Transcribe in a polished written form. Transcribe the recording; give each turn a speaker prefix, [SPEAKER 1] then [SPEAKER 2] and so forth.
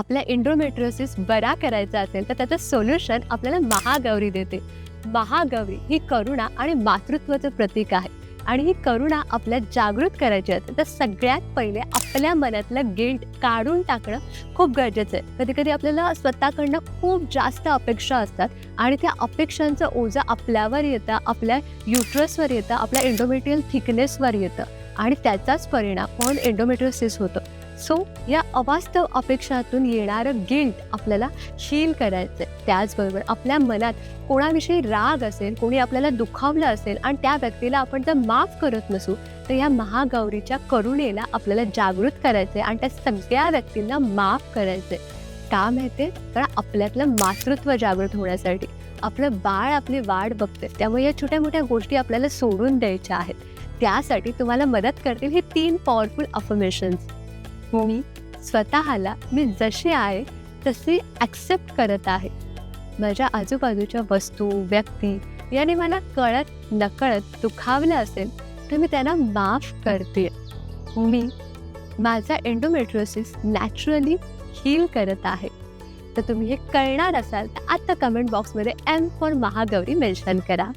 [SPEAKER 1] आपला एंडोमेट्रियोसिस बरा करायचा असेल तर त्याचं सोल्युशन आपल्याला महागौरी देते. महागौरी ही करुणा आणि मातृत्वाचं प्रतीक आहे आणि ही करुणा आपल्यात जागृत करायची असेल तर सगळ्यात पहिले आपल्या मनातलं गिल्ट काढून टाकणं खूप गरजेचं आहे. कधी कधी आपल्याला स्वतःकडनं खूप जास्त अपेक्षा असतात आणि त्या अपेक्षांचं ओझं आपल्यावर येतं, आपल्या युट्रसवर येतं, आपल्या एंडोमेट्रियल थिकनेसवर येतं आणि त्याचाच परिणाम म्हणून एंडोमेट्रियोसिस होतं. सो या अवास्तव अपेक्षातून येणारं गिल्ट आपल्याला हील करायचं आहे. त्याचबरोबर आपल्या मनात कोणाविषयी राग असेल, कोणी आपल्याला दुखावलं असेल आणि त्या व्यक्तीला आपण जर माफ करत नसू तर या महागौरीच्या करुणेला आपल्याला जागृत करायचं आहे आणि त्या सगळ्या व्यक्तींना माफ करायचं आहे. का माहिती आहे? कारण आपल्यातलं मातृत्व जागृत होण्यासाठी आपलं बाळ आपली वाट बघते, त्यामुळे या छोट्या मोठ्या गोष्टी आपल्याला सोडून द्यायच्या आहेत. त्यासाठी तुम्हाला मदत करतील हे 3 पॉवरफुल अफर्मेशन्स. मी स्वतःला मी जसे आहे तसे ॲक्सेप्ट करत आहे. माझ्या आजूबाजूच्या वस्तू, व्यक्ती याने मला कळत नकळत दुखावलं असेल तर मी त्यांना माफ करते. मी माझा एंडोमेट्रियोसिस नॅचरली हील करत आहे. तर तुम्ही हे कळणार असाल तर आता कमेंट बॉक्समध्ये M फॉर महागौरी मेन्शन करा.